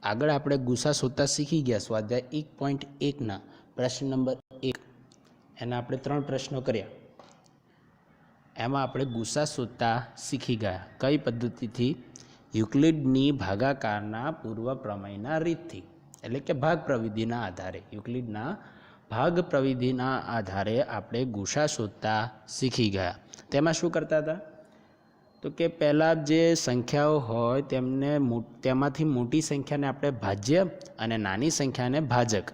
આગળ આપણે ગુસા શોધતા શીખી ગયા સ્વાધ્યાય 1.1ના પ્રશ્ન નંબર 1 એના આપણે 3 પ્રશ્નો કર્યા. એમાં આપણે ગુસા શોધતા શીખી ગયા કઈ પદ્ધતિથી? યુક્લિડની ભાગાકારના પૂર્વ પ્રમેયના રીતથી, એટલે કે ભાગ પ્રવિધિના આધારે. યુક્લિડના ભાગ પ્રવિધિના આધારે આપણે ગુસા શોધતા શીખી ગયા. તેમાં શું કરતા હતા? તો કે પહેલાં જે સંખ્યાઓ હોય તેમાંથી મોટી સંખ્યાને આપણે ભાજ્ય અને નાની સંખ્યાને ભાજક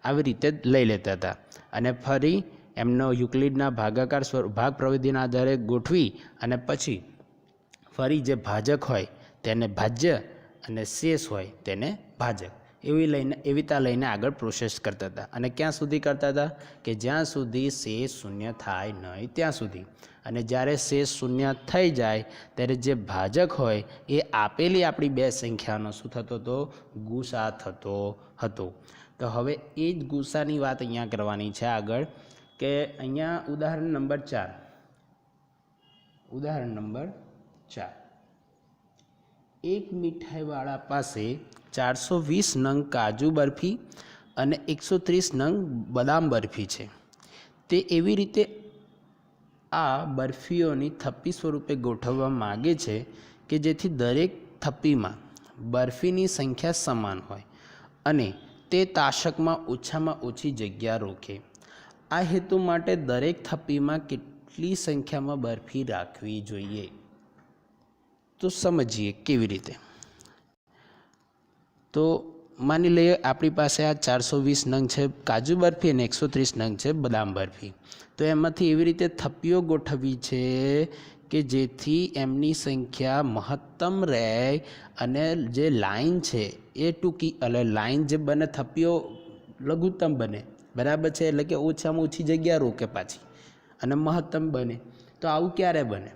આવી રીતે લઈ લેતા હતા, અને ફરી એમનો યુક્લિડના ભાગાકાર ભાગ પ્રવિધિના આધારે ગોઠવી અને પછી ફરી જે ભાજક હોય તેને ભાજ્ય અને શેષ હોય તેને ભાજક એવી લઈને આગળ પ્રોસેસ કરતા હતા. અને ક્યાં સુધી કરતા હતા? કે જ્યાં સુધી શેષ શૂન્ય થાય નહીં ત્યાં સુધી. અને જ્યારે શેષ શૂન્ય થઈ જાય ત્યારે જે ભાજક હોય એ આપેલી આપણી બે સંખ્યાનો શું થતો હતો? ગુસા થતો હતો. તો હવે એ જ ગુસાની વાત અહીંયા કરવાની છે આગળ, કે અહીંયા ઉદાહરણ નંબર 4. એક મીઠાઈવાળા પાસે 420 નંગ કાજુ બરફી અને 130 નંગ બદામ બરફી છે. તે એવી રીતે આ બરફીઓની થપ્પી સ્વરૂપે ગોઠવવા માગે છે કે જેથી દરેક થપ્પીમાં બરફીની સંખ્યા સમાન હોય અને તે તાશકમાં ઓછામાં ઓછી જગ્યા રોકે. આ હેતુ માટે દરેક થપ્પીમાં કેટલી સંખ્યામાં બરફી રાખવી જોઈએ? તો સમજીએ કેવી રીતે. તો માની લઈએ આપણી પાસે આ 420 નંગ છે કાજુ બરફી અને 130 નંગ છે બદામ બરફી. તો એમાંથી એવી રીતે થપ્પીઓ ગોઠવવી છે કે જેથી એમની સંખ્યા મહત્તમ રહે અને જે લાઈન છે એ ટૂંકી, એટલે લાઈન જે બને થપ્પીઓ લઘુત્તમ બને, બરાબર છે, એટલે કે ઓછામાં ઓછી જગ્યા રોકે પાછી અને મહત્તમ બને. તો આવું ક્યારે બને?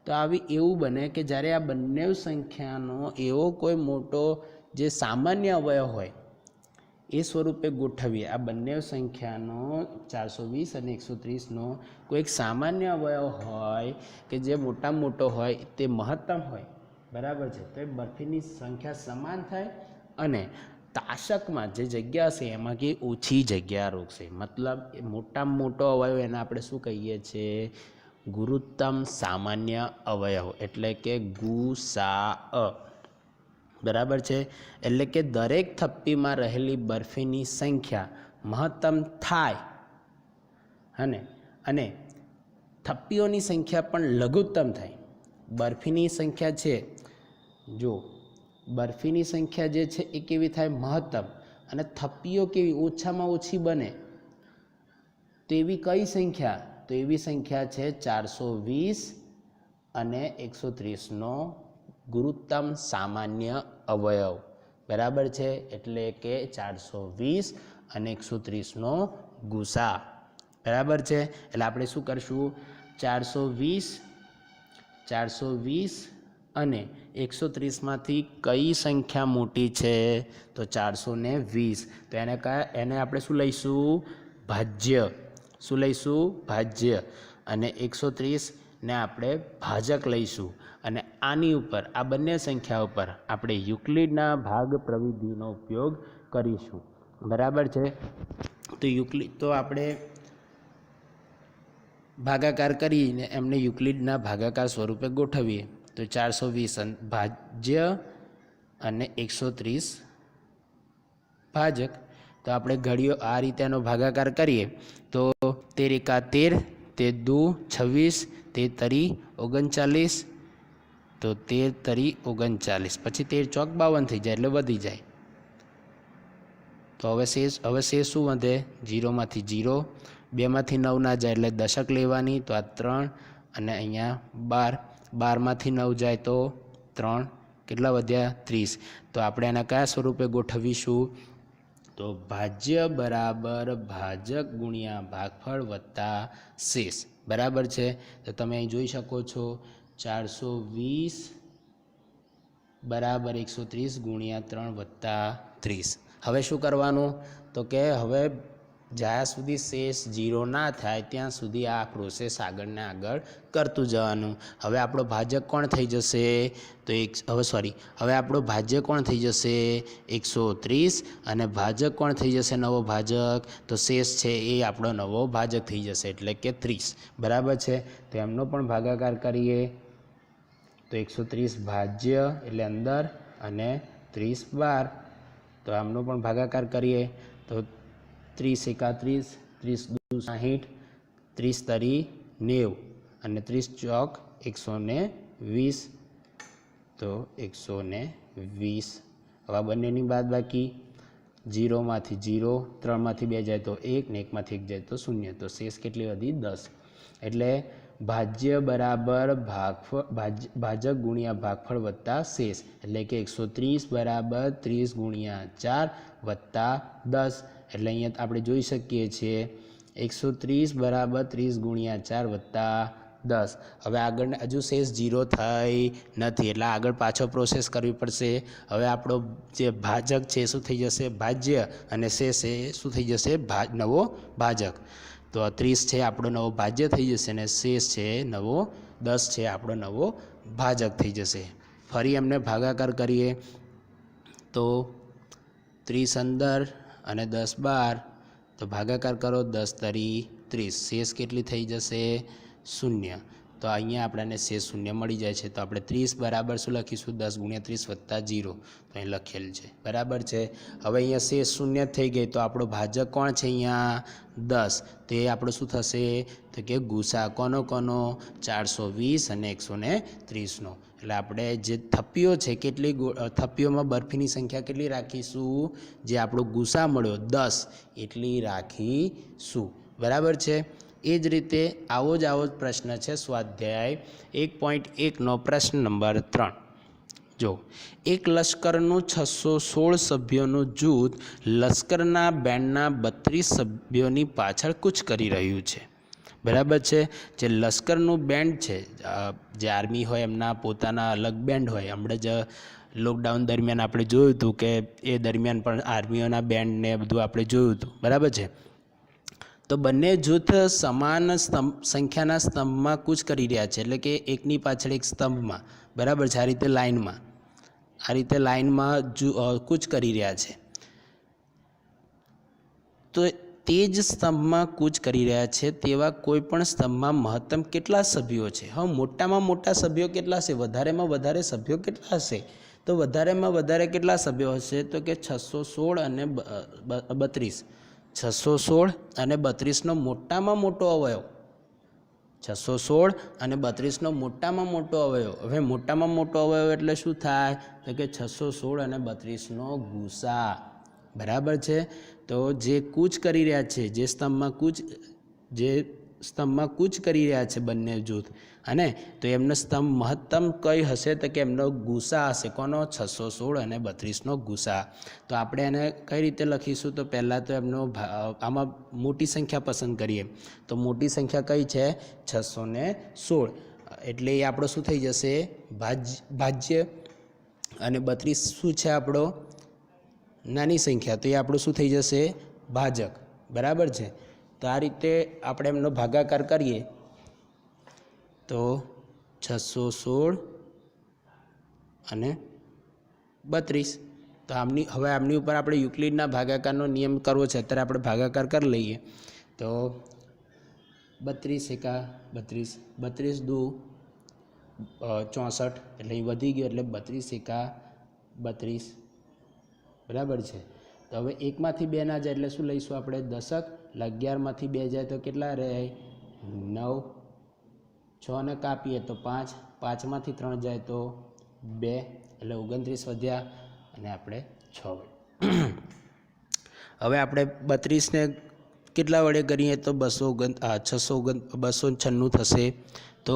તો એવું બને કે જ્યારે આ બંને સંખ્યાનો એવો કોઈ મોટો જે સામાન્ય અવયવ હોય એ સ્વરૂપે ગોઠવીએ. આ બંને સંખ્યાનો 420 અને 130નો કોઈક સામાન્ય અવયવ હોય કે જે મોટામાં મોટો હોય તે મહત્તમ હોય, બરાબર છે, તો એ બરફીની સંખ્યા સમાન થાય અને તાશકમાં જે જગ્યા હશે એમાં કે ઓછી જગ્યા રોકશે. મતલબ મોટામાં મોટો અવયવ એને આપણે શું કહીએ છીએ? ગુરુત્તમ સામાન્ય અવયવ, એટલે કે ગુસા. બરાબર છે. એટલે કે દરેક થપ્પીમાં રહેલી બરફીની સંખ્યા મહત્તમ થાય અને થપ્પીઓની સંખ્યા પણ લઘુત્તમ થાય. બરફીની સંખ્યા છે, જો બરફીની સંખ્યા જે છે એ કેવી થાય? મહત્તમ. અને થપ્પીઓ કેવી? ઓછામાં ઓછી બને. તો એવી કઈ સંખ્યા? તો એવી સંખ્યા છે 420 અને 130નો ગુરુત્તમ સામાન્ય અવયવ, બરાબર છે. એટલે કે 420 અને 130નો ગુસા, બરાબર છે. એટલે આપણે શું કરશું? 420 અને 130માંથી કઈ સંખ્યા મોટી છે? તો 420. તો એને આપણે શું લઈશું? ભાજ્ય. શું લઈશું? ભાજ્ય. અને 130ને આપણે ભાજક લઈશું. અને આની ઉપર, આ બંને સંખ્યા ઉપર આપણે યુક્લિડના ભાગ પ્રવિધિનો ઉપયોગ કરીશું, બરાબર છે. તો આપણે ભાગાકાર કરીને એમને યુક્લિડના ભાગાકાર સ્વરૂપે ગોઠવીએ. તો 420 ભાજ્ય અને 130 ભાજક. તો આપણે ઘડીઓ આ રીતે એનો ભાગાકાર કરીએ તો 13 એકા 13, 13 દુ 26, 13 તરી 39, તો 13 તરી 39, પછી 13 ચોક 52 થઈ જાય, એટલે વધી જાય. તો હવે શેષ શું વધે? 0માંથી 0, 2માંથી 9 ના જાય એટલે દશક લેવાની, તો આ 3 અને અહીંયા 12, 12માંથી 9 જાય તો 3, કેટલા વધ્યા? 30. તો આપણે એના કયા સ્વરૂપે ગોઠવીશું? તો ભાજ્ય બરાબર ભાજક ગુણ્યા ભાગફળ વત્તા શેષ, બરાબર છે. તો તમે અહીં જોઈ શકો છો 420 બરાબર 130 ગુણ્યા 3 વત્તા 30. હવે શું કરવાનું? તો કે હવે જ્યાં સુધી શેષ 0 ના થાય ત્યાં સુધી આ પ્રોસેસ આગળને આગળ કરતું જવાનું. હવે આપણો ભાજક કોણ થઈ જશે? તો હવે આપણો ભાજ્ય કોણ થઈ જશે? 130. અને ભાજક કોણ થઈ જશે? નવો ભાજક. તો શેષ છે એ આપણો નવો ભાજક થઈ જશે, એટલે કે 30. બરાબર છે. તો એમનો પણ ભાગાકાર કરીએ તો 130 ભાજ્ય એટલે અંદર અને 30 બહાર. તો આમનો પણ ભાગાકાર કરીએ તો 30 એકા 30, 30 દુ 60, 30 તરી 90 અને 30 ચોક 120. તો 120. હવે બંનેની બાદબાકી 0માંથી 0, 3માંથી 2 જાય તો 1 ને 1માંથી 1 જાય તો 0. તો શેષ કેટલી વધી? 10. એટલે ભાજ્ય બરાબર ભાજક ગુણ્યા ભાગફળ વત્તા શેષ, એટલે કે 130 બરાબર 30 ગુણ્યા 4 વત્તા 10. એટલે અહીંયા આપણે જોઈ શકીએ છીએ 130 બરાબર 30 ગુણ્યા 4 વત્તા 10. હવે આગળ હજુ શેષ 0 થઈ નથી, એટલે આગળ પાછો પ્રોસેસ કરવી પડશે. હવે આપણો જે ભાજક છે શું થઈ જશે? ભાજ્ય. અને શેષ એ શું થઈ જશે? નવો ભાજક. તો 30 છે આપણો નવો ભાજ્ય થઈ જશે અને શેષ છે નવો 10 છે આપણો નવો ભાજક થઈ જશે. ફરી એમને ભાગાકાર કરીએ તો 30 અંદર અને 10 બહાર. તો ભાગાકાર કરો 10 તરી 30. શેષ કેટલી થઈ જશે? 0. તો અહીંયા આપણને શેષ 0 મળી જાય છે. તો આપણે 30 બરાબર શું લખીશું? 10 ગુણ્યા 30 વત્તા 0. તો અહીં લખેલ છે. બરાબર છે. હવે અહીંયા શેષ 0 થઈ ગઈ. તો આપણો ભાજક કોણ છે? અહીંયા 10. તો એ આપણો શું થશે? તો કે ગુસા કોનો 420 અને 130નો. એટલે આપણે જે થપ્પીઓ છે કેટલી થપ્પીઓમાં બરફીની સંખ્યા કેટલી રાખીશું? જે આપણો ગુસા મળ્યો 10 એટલી રાખીશું. બરાબર છે. એ જ રીતે આવો જ પ્રશ્ન છે સ્વાધ્યાય 1.1નો પ્રશ્ન નંબર 3. જો એક લશ્કરનું 616 સભ્યોનું જૂથ લશ્કરના બેન્ડના 32 સભ્યોની પાછળ કૂચ કરી રહ્યું છે. બરાબર છે. જે લશ્કરનું બેન્ડ છે, જે આર્મી હોય એમના પોતાના અલગ બેન્ડ હોય. હમણાં જ લોકડાઉન દરમિયાન આપણે જોયું હતું કે એ દરમિયાન પણ આર્મીઓના બેન્ડને બધું આપણે જોયું હતું. બરાબર છે. તો બંને જૂથ સમાન સંખ્યાના સ્તંભમાં કૂચ કરી રહ્યા છે, એટલે કે એકની પાછળ એક સ્તંભમાં. બરાબર છે. આ રીતે લાઇનમાં કૂચ કરી રહ્યા છે. તો તે જ સ્તંભમાં કૂચ કરી રહ્યા છે તેવા કોઈ પણ સ્તંભમાં મહત્તમ કેટલા સભ્યો છે? હવે મોટામાં મોટા સભ્યો કેટલા હશે? વધારેમાં વધારે સભ્યો કેટલા હશે? તો વધારેમાં વધારે કેટલા સભ્યો હશે? તો કે 616 અને 32. 616 અને 32નો મોટામાં મોટો અવયવ. 616 અને 32નો મોટામાં મોટો અવયવ. હવે મોટામાં મોટો અવયવ એટલે શું થાય? તો કે 616 અને 32નો ગુસા. બરાબર છે. તો જે કૂચ કરી રહ્યા છે, જે સ્તંભમાં કૂચ કરી રહ્યા છે બંને જૂથ, અને તો એમનો સ્તંભ મહત્તમ કઈ હશે? તો કે એમનો ગુસા હશે. કોનો? 616 અને 32નો ગુસા. તો આપણે એને કઈ રીતે લખીશું? તો પહેલાં તો એમનો આમાં મોટી સંખ્યા પસંદ કરીએ. તો મોટી સંખ્યા કઈ છે? 616. એટલે એ આપણો શું થઈ જશે? ભાજ્ય. અને 32 શું છે આપણો? નાની સંખ્યા. તો એ આપણું શું થઈ જશે? ભાજક. બરાબર છે. તો આ રીતે આપણે એમનો ભાગાકાર કરીએ તો 616 અને 32. તો હવે આમની ઉપર આપણે યુક્લિડના ભાગાકારનો નિયમ કરવો છે. અત્યારે આપણે ભાગાકાર કરી લઈએ. તો 32 એકા 32, 32 દુ 64, એટલે અહીં વધી ગયો, એટલે 32 એકા 32. બરાબર છે. તો હવે 1માંથી 2 ના જાય એટલે શું લઈશું આપણે? દશક. 11માંથી 2 જાય તો કેટલા રહે? 9. 6 ને કાપીએ તો 5. 5માંથી 3 જાય તો 2, એટલે 29 વધ્યા અને આપણે 6. હવે આપણે 32ને કેટલા વડે કરીએ તો 296 થશે. તો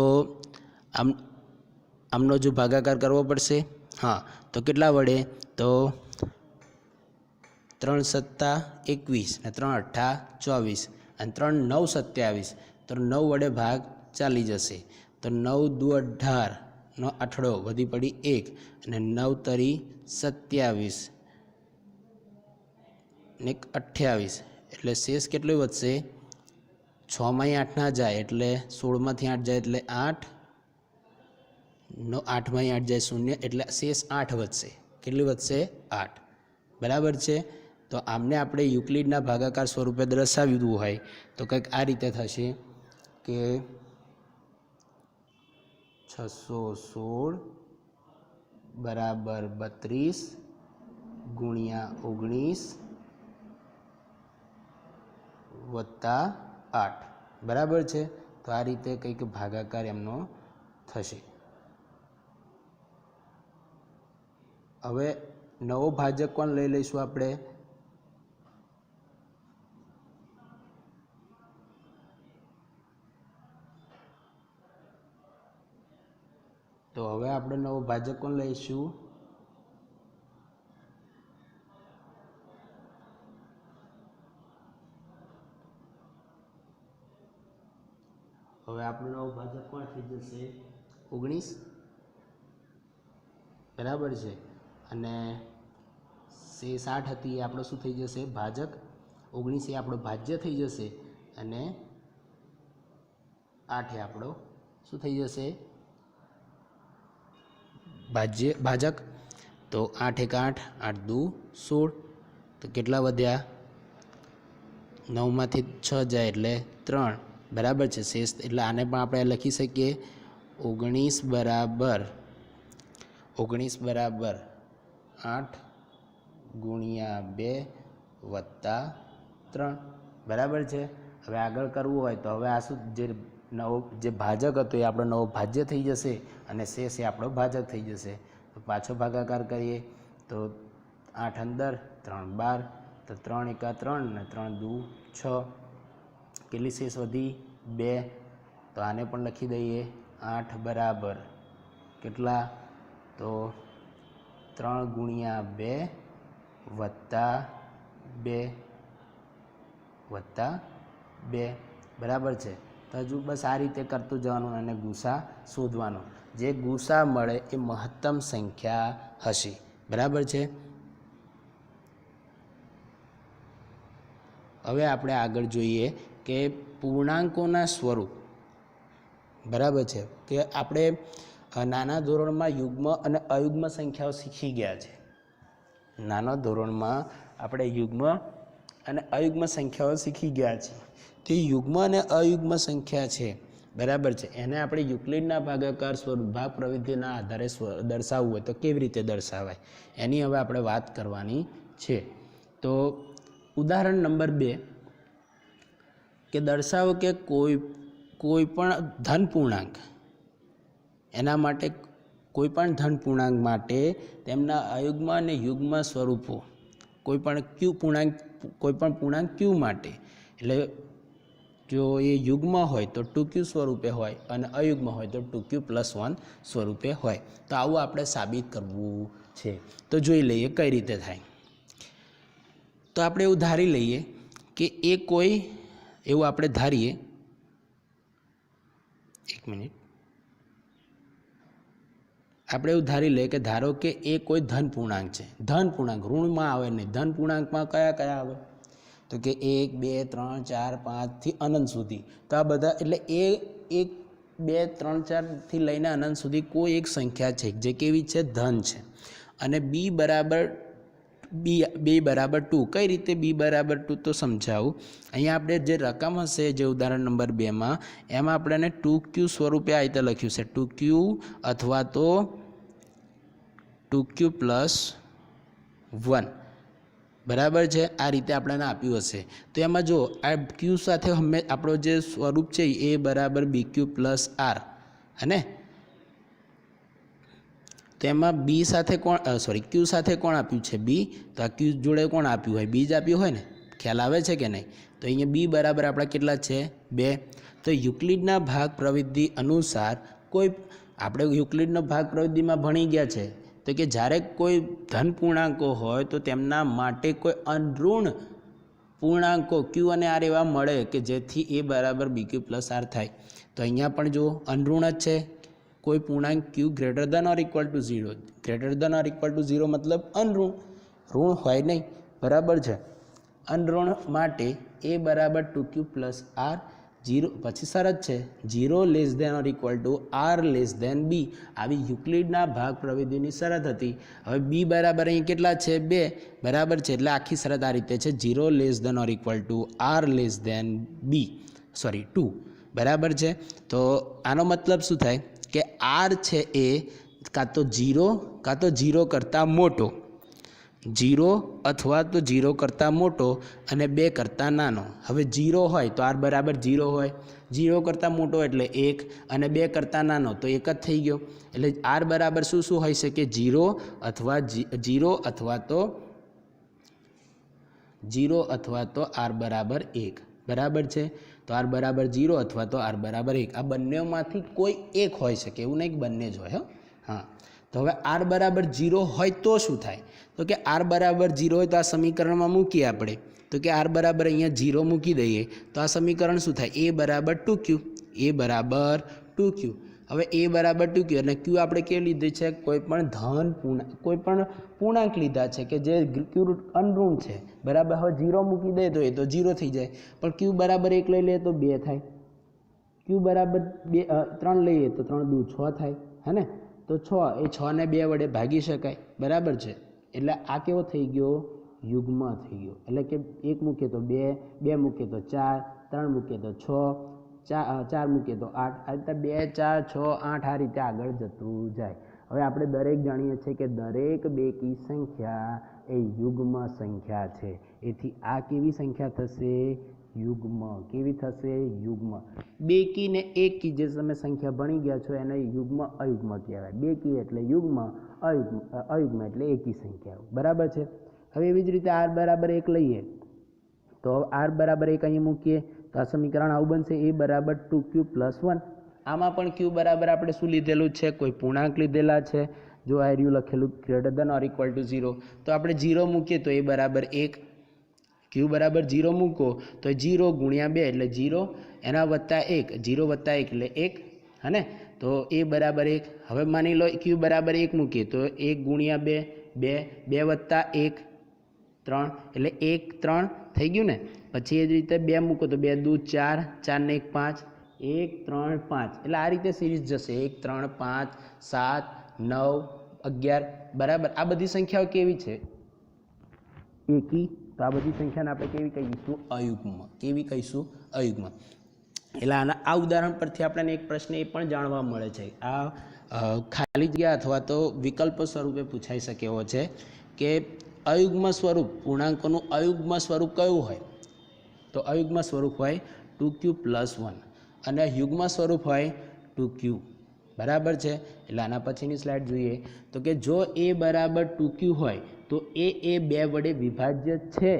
આમનો જો ભાગાકાર કરવો પડશે. હા, તો કેટલા વડે? તો 3 સત્તા 21 અને 3 અઠ્ઠા 24 અને 3 9 27. તો 9 વડે ભાગ ચાલી જશે. તો 9 દુ 18નો આઠડો વધી પડી 1 અને 9 તરી 27 ને 28, એટલે શેષ કેટલું વધશે? 6 માંથી 8 ના જાય એટલે 16 માંથી 8 જાય એટલે 8, 8 માંથી 8 જાય 0 એટલે શેષ 8 વધશે. કેટલી વધશે? 8. બરાબર છે. તો આમને આપણે યુક્લિડના ભાગાકાર સ્વરૂપે દર્શાવ્યું હોય તો કંઈક આ રીતે થશે કે 616 બરાબર 32 ગુણ્યા 19 વત્તા 8. બરાબર છે. તો આ રીતે કંઈક ભાગાકાર એમનો થશે. હવે નવો ભાજક કોણ લઈ લઈશું આપણે? તો હવે આપણે નવો ભાજક કોણ લઈશું? હવે આપણું નવું ભાજક કોણ થઈ જશે? 19. બરાબર છે. અને શેષ 8 હતી એ આપણો શું થઈ જશે? ભાજક. 19 એ આપણો ભાજ્ય થઈ જશે અને 8 એ આપણો શું થઈ જશે? ભાજક. તો 8 એક 8, 8 દુ 16. તો કેટલા વધ્યા? 9 માંથી 6 જાય એટલે 3. બરાબર છે. શેષ એટલે આને પણ આપણે લખી શકીએ 19 બરાબર 8 ગુણ્યા 2 વત્તા 3. બરાબર છે. હવે આગળ કરવું હોય તો હવે આ શું જે ભાજક હતો એ આપણો નવો ભાજ્ય થઈ જશે અને શેષ એ આપણો ભાજક થઈ જશે. તો પાછો ભાગાકાર કરીએ તો 8 અંદર 3 12. તો 3 એકા 3 ને 3 દુ 6. કેટલી શેષ વધી? 2. તો આને પણ લખી દઈએ 8 બરાબર કેટલા? તો 3 ગુણ્યા 2 વત્તા 2. બરાબર છે. તો હજુ બસ આ રીતે કરતું જવાનું અને ગુસા શોધવાનો. જે ગુસા મળે એ મહત્તમ સંખ્યા હશે. બરાબર છે. હવે આપણે આગળ જોઈએ કે પૂર્ણાંકોના સ્વરૂપ. બરાબર છે. કે આપણે નાના ધોરણમાં યુગ્મ અને અયુગ્મ સંખ્યાઓ શીખી ગયા છે. નાના ધોરણમાં આપણે યુગ્મ અને અયુગ્મ સંખ્યાઓ શીખી ગયા છે. તે યુગ્મ અને અયુગ્મ સંખ્યા છે. બરાબર છે. એને આપણે યુક્લિડના ભાગાકાર સ્વરૂપ ભાગ પ્રવૃત્તિના આધારે દર્શાવવું હોય તો કેવી રીતે દર્શાવાય એની હવે આપણે વાત કરવાની છે. તો ઉદાહરણ નંબર 2 કે દર્શાવો કે કોઈ પણ ધન પૂર્ણાંક એના માટે કોઈ પણ ધન પૂર્ણાંક માટે તેમના અયુગ્મ અને યુગ્મ સ્વરૂપો કોઈ પણ પૂર્ણાંક ક્યુ માટે એટલે જો એ યુગ્મ હોય તો 2q સ્વરૂપે હોય અને અયુગ્મ હોય તો 2q+1 સ્વરૂપે હોય. તો આવું આપણે સાબિત કરવું છે. તો જોઈ લઈએ કઈ રીતે થાય. તો આપણે એવું ધારી લઈએ કે એ કોઈ એવું આપણે ધારીએ 1 મિનિટ આપણે એવું ધારી લઈએ કે ધારો કે એ કોઈ ધન પૂર્ણાંક છે. ધન પૂર્ણાંક ઋણમાં આવે નહીં. ધન પૂર્ણાંકમાં કયા આવે? તો કે 1 2 3 4 5 થી અનંત સુધી. તો આ બધા એટલે એ 1 2 3 4 થી લઈને અનંત સુધી કોઈ એક સંખ્યા છે જે કેવી છે? ધન છે. અને b બરાબર 2. કઈ રીતે b બરાબર 2 તો સમજાવું. અહીંયા આપણે જે રકમ હશે જે ઉદાહરણ નંબર 2માં એમાં આપણે 2q સ્વરૂપે આ રીતે લખ્યું છે 2q અથવા તો 2q+1. બરાબર છે. આ રીતે આપણને આપ્યું હશે. તો એમાં જો આ q સાથે આપણો જે સ્વરૂપ છે એ બરાબર bq+r હને. તો એમાં b સાથે q સાથે કોણ આપ્યું છે? b. તો આ q જોડે કોણ આપ્યું હોય? b જ આપ્યું હોય ને. ખ્યાલ આવે છે કે નહીં? તો અહીંયા b બરાબર આપણા કેટલા છે? 2. તો યુક્લિડના ભાગ પ્રવૃત્તિ અનુસાર આપણે યુક્લિડનો ભાગ પ્રવૃત્તિમાં ભણી ગયા છે તો કે જ્યારે કોઈ ધન પૂર્ણાંકો હોય તો તેમના માટે કોઈ અનઋણ પૂર્ણાંકો q અને r એવા મળે કે જેથી એ બરાબર bq+r થાય. તો અહીંયા પણ જો અનઋણ જ છે. કોઈ પૂર્ણાંક q > 0 મતલબ અનઋણ, ઋણ હોય નહીં. બરાબર છે. અનઋણ માટે a બરાબર 2q પ્લસ આર 0 પછી શરત છે 0 less than or equal to r less than b. આવી યુક્લિડના ભાગ પ્રવિધિની શરત હતી. હવે બી બરાબર અહીં કેટલા છે 2 બરાબર છે એટલે આખી શરત આ રીતે છે 0 less than or equal to r less than b 2 બરાબર છે. તો આનો મતલબ શું થાય કે આર છે એ કાં તો 0 કરતાં મોટો 0 અથવા તો 0 કરતાં મોટો અને 2 કરતાં નાનો. હવે 0 હોય તો આર બરાબર 0 હોય, 0 કરતાં મોટો એટલે 1 અને 2 કરતાં નાનો તો 1 જ થઈ ગયો. એટલે આર બરાબર શું હોઈ શકે 0 અથવા તો આર બરાબર 1 બરાબર છે. તો આર બરાબર 0 અથવા તો આર બરાબર 1 આ બંનેમાંથી કોઈ એક હોઈ શકે, એવું નહીં કે બંને જ હોય. હા તો હવે આર બરાબર 0 હોય તો શું થાય તો કે આર બરાબર 0 હોય તો આ સમીકરણમાં મૂકીએ આપણે તો કે આર બરાબર અહીંયા 0 મૂકી દઈએ તો આ સમીકરણ શું થાય a બરાબર 2q. હવે a બરાબર 2q અને q આપણે કેવી લીધી છે કોઈ પણ પૂર્ણાંક લીધા છે કે જે q અનઋણ છે બરાબર. હવે 0 મૂકી દઈએ તો એ તો 0 થઈ જાય પણ q બરાબર 1 લઈ લઈએ તો 2 થાય, q બરાબર 3 લઈએ તો 3 દુ 6 થાય હે ને. તો 6 એ 6 ને 2 વડે ભાગી શકાય બરાબર છે. એટલે આ કેવો થઈ ગયો યુગ્મ થઈ ગયો. એટલે કે 1 મૂકીએ તો 2, 2 મૂકીએ તો 4, 3 મૂકીએ તો 6, 4 મૂકીએ તો 8, આ રીતે 2, 4, 6, 8 આ રીતે આગળ જતું જાય. હવે આપણે દરેક જાણીએ છીએ કે દરેક બેકી સંખ્યા એ યુગ્મ સંખ્યા છે. એથી આ કેવી સંખ્યા થશે યુગ્મ. કેવી થશે યુગ્મ. બેકી ને એકી જે તમે સંખ્યા ભણી ગયા છો એને યુગ્મ અયુગ્મ કહેવાય. બેકી એટલે યુગ્મ, અયુગ્મ એટલે એકી સંખ્યા બરાબર છે. હવે એવી જ રીતે આર બરાબર 1 લઈએ તો આર બરાબર 1 અહીં મૂકીએ તો આ સમીકરણ આવું બનશે a બરાબર 2q પ્લસ 1. આમાં પણ q બરાબર આપણે શું લીધેલું છે કોઈ પૂર્ણાંક લીધેલા છે. જો આ રહ્યું લખેલું greater than or equal two 0 તો આપણે 0 મૂકીએ તો a બરાબર 1, q બરાબર 0 મૂકો તો 0 ગુણ્યા 2 એટલે 0 એના વત્તા 1, 0 વત્તા 1 એટલે 1 હે ને. તો a બરાબર 1. હવે માની લો q બરાબર 1 મૂકીએ તો 1 ગુણ્યા 2 2 વત્તા 1 3 એટલે 1 3 થઈ ગયું ને. પછી એ જ રીતે 2 મૂકો તો 2 દુ 4, 4 ને 1 5, 1 3 5 એટલે આ રીતે સિરીઝ જશે 1 3 5 7 9 11 બરાબર. આ બધી સંખ્યાઓ કેવી છે એકી. તો આ બધી સંખ્યાને આપણે કેવી કહીશું અયુગ્મ. કેવી કહીશું અયુગ્મ. એટલે આ ઉદાહરણ પરથી આપણને એક પ્રશ્ન એ પણ જાણવા મળે છે આ ખાલી જગ્યા અથવા તો વિકલ્પ સ્વરૂપે પૂછાઈ શકે એવો છે કે અયુગ્મ સ્વરૂપ પૂર્ણાંકોનું અયુગ્મ સ્વરૂપ કયું હોય તો અયુગ્મ સ્વરૂપ હોય 2q પ્લસ 1 અને યુગ્મ સ્વરૂપ હોય 2q બરાબર છે. એટલે આના પછીની સ્લાઇડ જોઈએ તો કે જો a બરાબર 2q હોય તો એ 2 વડે વિભાજ્ય છે.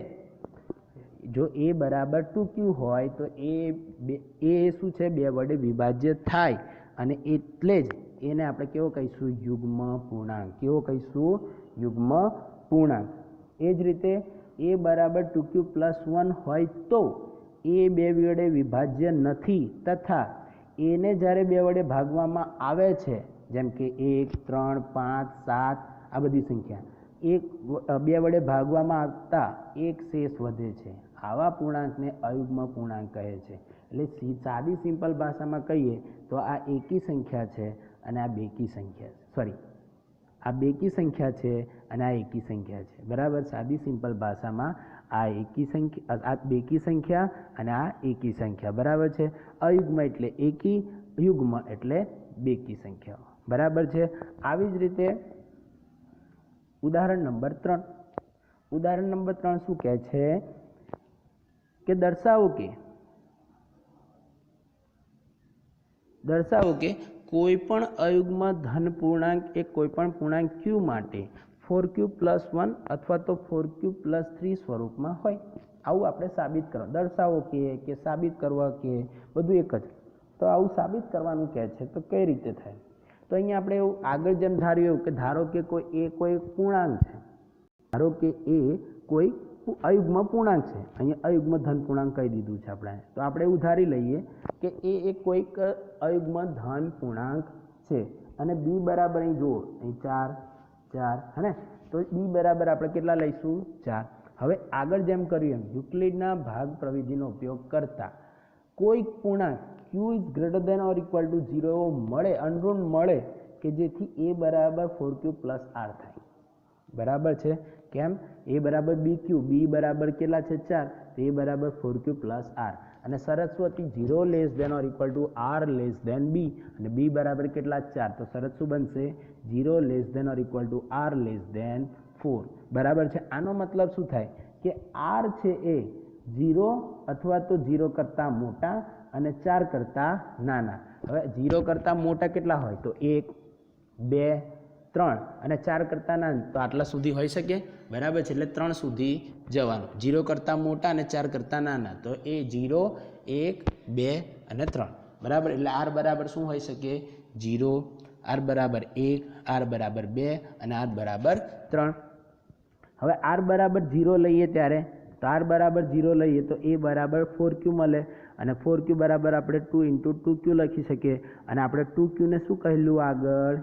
જો a બરાબર 2q હોય તો એ શું છે 2 વડે વિભાજ્ય થાય અને એટલે જ એને આપણે કેવો કહીશું યુગ્મ પૂર્ણાંક. કેવો કહીશું યુગ્મ પૂર્ણાંક. એ જ રીતે a બરાબર 2q પ્લસ 1 હોય તો એ 2 વડે વિભાજ્ય નથી તથા એને જ્યારે 2 વડે ભાગવામાં આવે છે જેમ કે 1 3 5 7 આ બધી સંખ્યા 2 વડે ભાગવામાં આવતા એક શેષ વધે છે. આવા પૂર્ણાંકને અયુગ્મ પૂર્ણાંક કહે છે. એટલે સાદી સિમ્પલ ભાષામાં કહીએ તો આ એકી સંખ્યા છે અને આ બેકી સંખ્યા છે. સોરી આ બેકી સંખ્યા છે અને આ એકી સંખ્યા છે બરાબર. સાદી સિમ્પલ ભાષામાં આ એકી સંખ્યા, આ બેકી સંખ્યા અને આ એકી સંખ્યા બરાબર છે. અયુગ્મ એટલે એકી, યુગ્મ એટલે બેકી સંખ્યાઓ બરાબર છે. આવી જ રીતે ઉદાહરણ નંબર 3. ઉદાહરણ નંબર 3 શું કહે છે કે દર્શાવો કે કોઈ પણ અયુગ્મ ધન પૂર્ણાંક એ કોઈ પણ પૂર્ણાંક q માટે 4q પ્લસ 1 અથવા તો 4q પ્લસ 3 સ્વરૂપમાં હોય. આવું આપણે સાબિત કરો. દર્શાવો કે સાબિત કરવા કે બધું એક જ. તો આવું સાબિત કરવાનું કહે છે તો કઈ રીતે થાય તો અહીંયા આપણે એવું આગળ જેમ ધાર્યું કે ધારો કે કોઈ પૂર્ણાંક છે. ધારો કે એ કોઈ અયુગ્મ પૂર્ણાંક છે. અહીંયા અયુગ્મ ધન પૂર્ણાંક કહી દીધું છે આપણે. તો આપણે એવું ધારી લઈએ કે એ કોઈક અયુગ્મ ધન પૂર્ણાંક છે અને b બરાબર અહીં જુઓ અહીં 4 4 હે ને. તો b બરાબર આપણે કેટલા લઈશું 4. હવે આગળ જેમ કર્યું એમ યુક્લિડના ભાગ પ્રવિધિનો ઉપયોગ કરતા કોઈક પૂર્ણાંક q is greater than or equal two 0 એવો મળે, અનઋણ મળે કે જેથી a બરાબર 4q પ્લસ r થાય. બરાબર છે? કેમ? a બરાબર bq, b બરાબર કેટલા છે 4, તો a બરાબર 4q પ્લસ r. અને શરત શું હતી? 0 less than or equal to r less than b, અને b બરાબર કેટલા 4, તો શરત શું બનશે? 0 less than or equal to r less than 4. બરાબર છે? આનો મતલબ શું થાય કે r છે એ 0 અથવા તો 0 કરતાં મોટા અને 4 કરતાં નાના. હવે 0 કરતાં મોટા કેટલા હોય? તો 1, 2, 3 અને 4 કરતાં નાના, તો આટલા સુધી હોઈ શકે. બરાબર છે? એટલે 3 સુધી જવાનું. 0 કરતાં મોટા અને 4 કરતાં નાના, તો એ 0, 1, 2 અને 3. બરાબર? એટલે r બરાબર શું હોઈ શકે? 0, r બરાબર 1, r બરાબર 2 અને r બરાબર 3. હવે r બરાબર 0 લઈએ ત્યારે, તો r બરાબર 0 લઈએ તો a બરાબર 4q મળે, અને 4q બરાબર આપણે 2 × 2q લખી શકીએ. અને આપણે 2q ને શું કહેલું આગળ?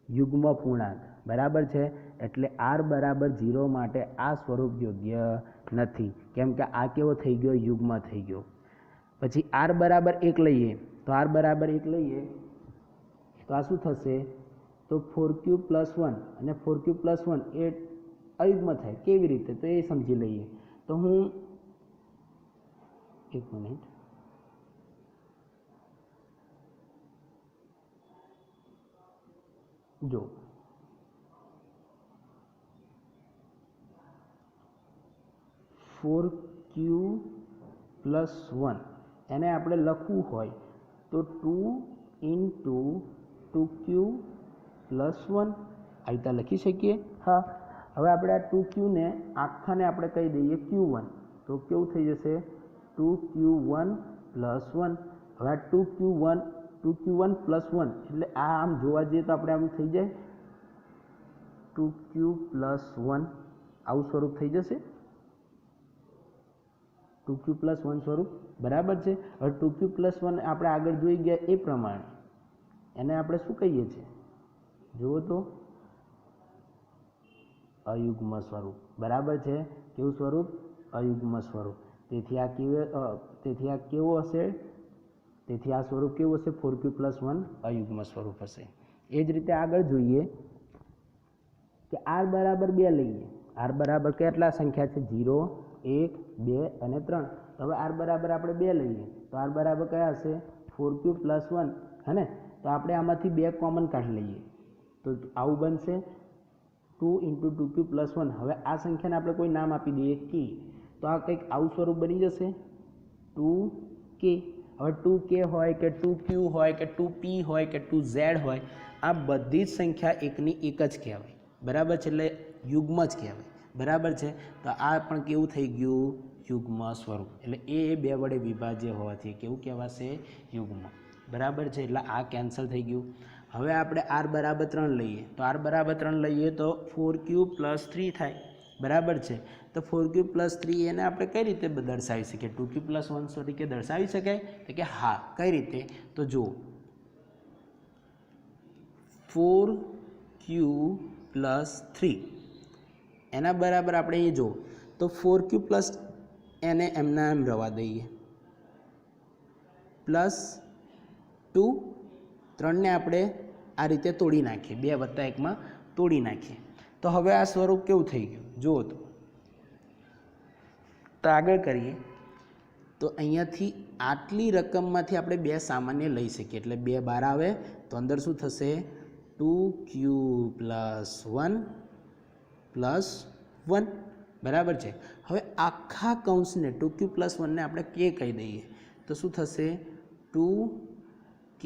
યુગ્મ પૂર્ણાંક. બરાબર છે? એટલે r બરાબર 0 માટે આ સ્વરૂપ યોગ્ય નથી, કેમ કે આ કેવો થઈ ગયો? યુગ્મ થઈ ગયો. પછી r બરાબર 1 લઈએ, તો r બરાબર 1 લઈએ તો આ શું થશે? તો 4q પ્લસ 1 અને 4q પ્લસ 1 એ અયુગ્મ થાય. કેવી રીતે? તો એ સમજી લઈએ. તો હું એક મિનિટ, જો 4q પ્લસ 1 એને આપણે લખવું હોય તો 2 × 2q પ્લસ 1 આ રીતે લખી શકીએ. હા, હવે આપણે આ 2q ને આખાને આપણે કહી દઈએ q1, તો કેવું થઈ જશે? 2q1 plus 1. હવે આ 2q1 પ્લસ 1 એટલે આ આમ જોવા જઈએ તો આપણે આમ થઈ જાય 2q પ્લસ 1, આવું સ્વરૂપ થઈ જશે. 2q પ્લસ 1 સ્વરૂપ. બરાબર છે? હવે 2q પ્લસ 1 આપણે આગળ જોઈ ગયા એ પ્રમાણે એને આપણે શું કહીએ છીએ? જુઓ તો અયુગ્મ સ્વરૂપ. બરાબર છે? કેવું સ્વરૂપ? અયુગ્મ સ્વરૂપ. તેથી આ કેવો હશે? તેથી આ સ્વરૂપ કેવું હશે? 4q પ્લસ 1 અયુગ્મ સ્વરૂપ હશે. એ જ રીતે આગળ જોઈએ કે r બરાબર 2 લઈએ. r બરાબર કેટલા સંખ્યા છે? 0, 1, 2 અને 3. તો હવે r બરાબર આપણે 2 લઈએ તો r બરાબર કયા હશે? 4q plus 1. હે ને? તો આપણે આમાંથી 2 કોમન કાઢી લઈએ તો આવું બનશે 2 × 2q પ્લસ 1. હવે આ સંખ્યાને આપણે કોઈ નામ આપી દઈએ k, તો આ કંઈક આવું સ્વરૂપ બની જશે 2k. હવે 2k હોય કે 2q હોય કે 2p હોય કે 2z હોય, આ બધી જ સંખ્યા એકની એક જ કહેવાય. બરાબર છે? એટલે યુગ્મ જ કહેવાય. બરાબર છે? તો આ પણ કેવું થઈ ગયું? યુગ્મ સ્વરૂપ. એટલે એ 2 વડે વિભાજ્ય હોવાથી કેવું કહેવાશે? યુગ્મ. બરાબર છે? એટલે આ કેન્સલ થઈ ગયું. હવે આપણે r બરાબર 3 લઈએ, તો r બરાબર 3 લઈએ તો 4q પ્લસ 3 થાય. બરાબર છે? તો 4q પ્લસ 3 એને આપણે કઈ રીતે દર્શાવી શકીએ? 2q પ્લસ 1 તરીકે દર્શાવી શકાય? તો કે હા. કઈ રીતે? તો જુઓ 4q પ્લસ 3 એના બરાબર આપણે અહીં જુઓ તો 4q પ્લસ એને એમના એમ રવા દઈએ, પ્લસ 2, 3ને આપણે આ રીતે તોડી નાખીએ, 2 + 1 તોડી નાખીએ. તો હવે આ સ્વરૂપ કેવું થઈ ગયું? જુઓ તો આગળ કરીએ તો અહીંયાથી આટલી રકમમાંથી આપણે 2 સામાન્ય લઈ શકીએ. એટલે 2 બહાર આવે તો અંદર શું થશે? 2q plus 1 plus 1. બરાબર છે? હવે આખા કૌંસને 2q પ્લસ 1ને આપણે k કહી દઈએ તો શું થશે? 2k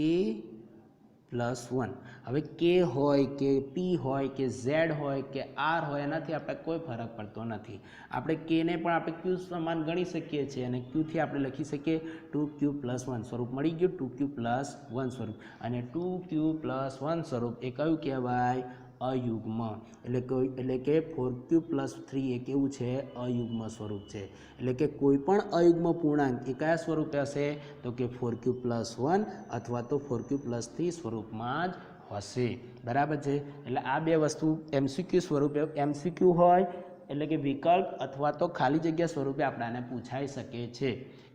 plus 1. હવે k હોય કે p હોય કે z હોય કે r હોય એનાથી આપણે કોઈ ફરક પડતો નથી. આપણે k ને પણ આપણે q સમાન ગણી શકીએ છીએ અને q થી આપણે લખી શકીએ 2q પ્લસ 1 સ્વરૂપ મળી ગયું. 2q પ્લસ 1 સ્વરૂપ. અને 2q પ્લસ 1 સ્વરૂપ એ કયું કહેવાય? અયુગ્મ. એટલે કે 4q પ્લસ 3 એ કેવું છે? અયુગ્મ સ્વરૂપ છે. એટલે કે કોઈ પણ અયુગ્મ પૂર્ણાંક એ કયા સ્વરૂપે હશે? તો કે 4q પ્લસ 1 અથવા તો 4q પ્લસ 3 સ્વરૂપમાં જ હશે. બરાબર છે? એટલે આ 2 વસ્તુ MCQ સ્વરૂપે MCQ હોય એટલે કે વિકલ્પ અથવા તો ખાલી જગ્યા સ્વરૂપે આપણાને પૂછાઈ શકે છે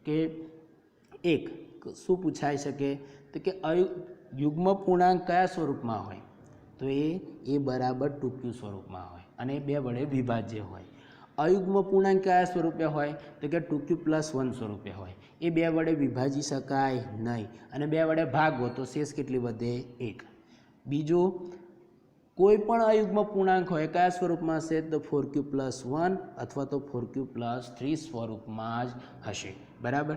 કે એક શું પૂછાઈ શકે તો કે યુગ્મ પૂર્ણાંક કયા સ્વરૂપમાં હોય તો એ બરાબર 2q સ્વરૂપમાં હોય અને 2 વડે વિભાજ્ય હોય. અયુગ્મ પૂર્ણાંક કયા સ્વરૂપે હોય તો કે 2q+1 સ્વરૂપે હોય. એ 2 વડે વિભાજી શકાય નહીં અને 2 વડે ભાગો તો શેષ કેટલી વધે 1. બીજું કોઈ પણ અયુગ્મ પૂર્ણાંક હોય કયા સ્વરૂપમાં હશે તો 4q+1 અથવા તો 4q+3 સ્વરૂપમાં જ હશે. બરાબર.